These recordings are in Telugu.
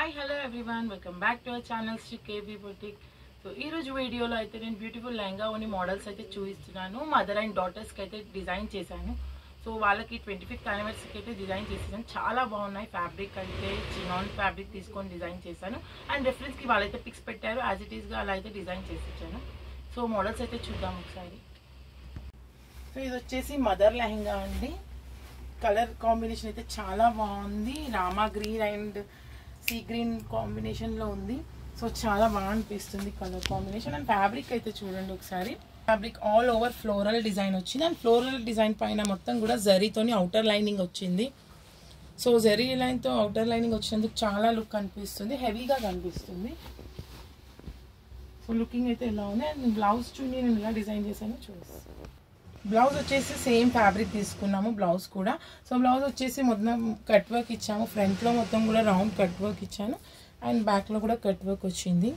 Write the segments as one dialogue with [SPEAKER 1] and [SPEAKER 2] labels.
[SPEAKER 1] Hi hello everyone, welcome back to our channel Shri KB boutique. So ఈ రోజు వీడియోలో అయితే నేను బ్యూటిఫుల్ లెహంగా ఓని మోడల్స్ అయితే చూపిస్తున్నాను. మదర్ అండ్ డాటర్స్కి అయితే డిజైన్ చేశాను. సో వాళ్ళకి 25th యానివర్సరీకి అయితే డిజైన్ చేసేసాను. చాలా బాగున్నాయి. ఫ్యాబ్రిక్ అయితే చినాన్ ఫ్యాబ్రిక్ తీసుకొని డిజైన్ చేశాను. అండ్ రెఫరెన్స్కి వాళ్ళైతే పిక్స్ పెట్టారు. యాజ్ ఇట్ ఈస్గా అలా అయితే డిజైన్ చేసి ఇచ్చాను. సో మోడల్స్ అయితే చూద్దాం ఒకసారి. సో ఇది వచ్చేసి మదర్ లెహంగా అండి. కలర్ కాంబినేషన్ అయితే చాలా బాగుంది. Rama green and sea green కాంబినేషన్లో ఉంది. సో చాలా బాగా అనిపిస్తుంది కలర్ కాంబినేషన్. అండ్ ఫ్యాబ్రిక్ అయితే చూడండి ఒకసారి. Fabric all over floral design వచ్చింది. అండ్ ఫ్లోరల్ డిజైన్ పైన మొత్తం కూడా జరీతోని అవుటర్ లైనింగ్ వచ్చింది. సో జరీ లైన్తో అవుటర్ లైనింగ్ వచ్చినందుకు చాలా లుక్ కనిపిస్తుంది, హెవీగా కనిపిస్తుంది. సో లుకింగ్ అయితే ఎలా ఉంది. అండ్ బ్లౌజ్ చూడండి నేను ఎలా డిజైన్ చేశానో చూస్తాను. బ్లౌజ్ వచ్చేసి సేమ్ ఫ్యాబ్రిక్ తీసుకున్నాము. బ్లౌజ్ కూడా సో బ్లౌజ్ వచ్చేసి మొత్తం కట్ వర్క్ ఇచ్చాము. ఫ్రంట్లో మొత్తం కూడా రౌండ్ కట్ వర్క్ ఇచ్చాను. అండ్ బ్యాక్లో కూడా కట్ వర్క్ వచ్చింది.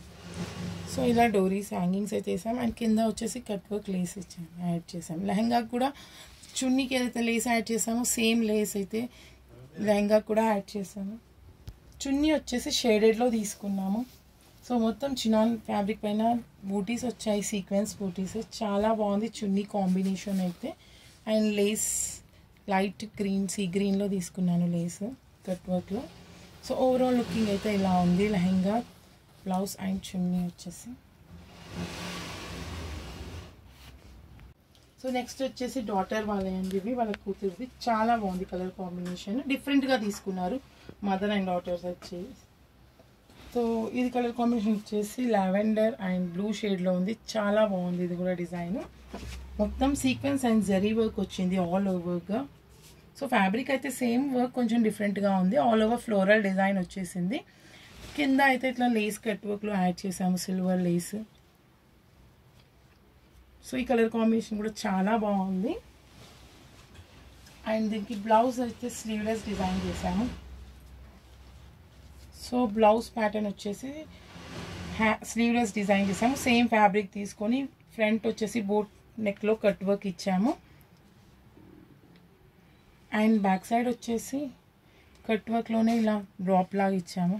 [SPEAKER 1] సో ఇలా డోరీస్ హ్యాంగింగ్స్ అయితే వేసాము. అండ్ కింద వచ్చేసి కట్ వర్క్ లేస్ ఇచ్చాము, యాడ్ చేసాము. లెహంగా కూడా చున్నీకి ఏదైతే లేస్ యాడ్ చేసామో సేమ్ లేస్ అయితే లెహంగా కూడా యాడ్ చేసాము. చున్నీ వచ్చేసి షేడెడ్లో తీసుకున్నాము. సో మొత్తం చినాన్ ఫ్యాబ్రిక్ పైన బూటీస్ వచ్చాయి, సీక్వెన్స్ బూటీస్. చాలా బాగుంది చున్నీ కాంబినేషన్ అయితే. And Lay's light green sea గ్రీన్లో తీసుకున్నాను లేస్ కట్ వర్క్లో. సో ఓవరాల్ లుకింగ్ అయితే ఇలా ఉంది లెహంగా, బ్లౌజ్ అండ్ చున్నీ వచ్చేసి. సో నెక్స్ట్ వచ్చేసి డాటర్ వాళ్ళండి, ఇవి వాళ్ళ కూతురుది. చాలా బాగుంది కలర్ కాంబినేషన్, డిఫరెంట్గా తీసుకున్నారు మదర్ అండ్ డాటర్స్ వచ్చేసి. సో ఇది కలర్ కాంబినేషన్ వచ్చేసి లావెండర్ అండ్ బ్లూ షేడ్లో ఉంది. చాలా బాగుంది ఇది కూడా డిజైన్. మొత్తం సీక్వెన్స్ అండ్ జరీ వర్క్ వచ్చింది ఆల్ ఓవర్గా. సో ఫ్యాబ్రిక్ అయితే సేమ్ వర్క్, కొంచెం డిఫరెంట్గా ఉంది. ఆల్ ఓవర్ ఫ్లోరల్ డిజైన్ వచ్చేసింది. కింద అయితే ఇట్లా లేస్ కట్ వర్క్లో యాడ్ చేసాము, సిల్వర్ లేస్. సో ఈ కలర్ కాంబినేషన్ కూడా చాలా బాగుంది. అండ్ దీనికి బ్లౌజ్ అయితే స్లీవ్లెస్ డిజైన్ చేసాము. సో బ్లౌజ్ ప్యాటర్న్ వచ్చేసి స్లీవ్లెస్ డిజైన్ చేసాము. సేమ్ ఫ్యాబ్రిక్ తీసుకొని ఫ్రంట్ వచ్చేసి బోట్ నెక్లో కట్ వర్క్ ఇచ్చాము. అండ్ బ్యాక్ సైడ్ వచ్చేసి కట్ వర్క్లోనే ఇలా డ్రాప్ లాగా ఇచ్చాము.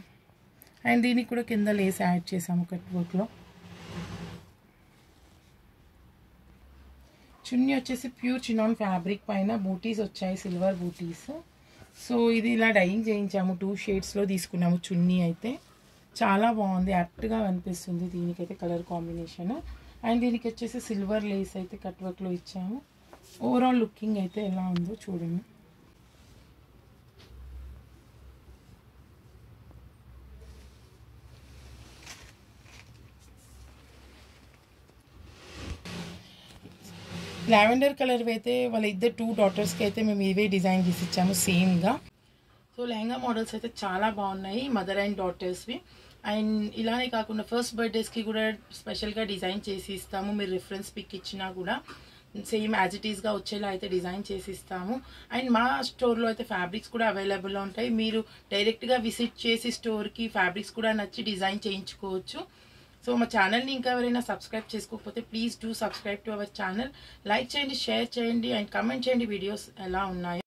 [SPEAKER 1] అండ్ దీనికి కూడా కింద లేస్ యాడ్ చేసాము కట్ వర్క్లో. చున్నీ వచ్చేసి ప్యూర్ చినాన్ ఫ్యాబ్రిక్ పైన బూటీస్ వచ్చాయి, సిల్వర్ బూటీస్. సో ఇది ఇలా డైయింగ్ చేయించాము. 2 షేడ్స్లో తీసుకున్నాము చున్నీ అయితే. చాలా బాగుంది, యాప్ట్గా కనిపిస్తుంది దీనికైతే కలర్ కాంబినేషన్. అండ్ దీనికి వచ్చేసి సిల్వర్ లేస్ అయితే కట్ వర్క్లో ఇచ్చాము. ఓవరాల్ లుకింగ్ అయితే ఎలా ఉందో చూడండి. లావెండర్ కలర్ అయితే వాళ్ళ ఇద్దరు 2 డాటర్స్కి అయితే మేము ఇవే డిజైన్ చేసి ఇచ్చాము సేమ్గా. సో లెహంగా మోడల్స్ అయితే చాలా బాగున్నాయి మదర్ అండ్ డాటర్స్వి. అండ్ ఇలానే కాకుండా ఫస్ట్ బర్త్డేస్కి కూడా స్పెషల్గా డిజైన్ చేసి ఇస్తాము. మీరు రిఫరెన్స్ పిక్ ఇచ్చినా కూడా సేమ్ యాజ్ ఇట్ ఈస్గా వచ్చేలా అయితే డిజైన్ చేసి ఇస్తాము. అండ్ మా స్టోర్లో అయితే ఫ్యాబ్రిక్స్ కూడా అవైలబుల్లో ఉంటాయి. మీరు డైరెక్ట్గా విజిట్ చేసి స్టోర్కి ఫ్యాబ్రిక్స్ కూడా నచ్చి డిజైన్ చేయించుకోవచ్చు. సో మా ఛానల్ని ఇంకా ఎవరైనా సబ్స్క్రైబ్ చేసుకోకపోతే please do subscribe to our channel. Like చేయండి, షేర్ చేయండి అండ్ కమెంట్ చేయండి వీడియోస్ ఎలా ఉన్నాయో.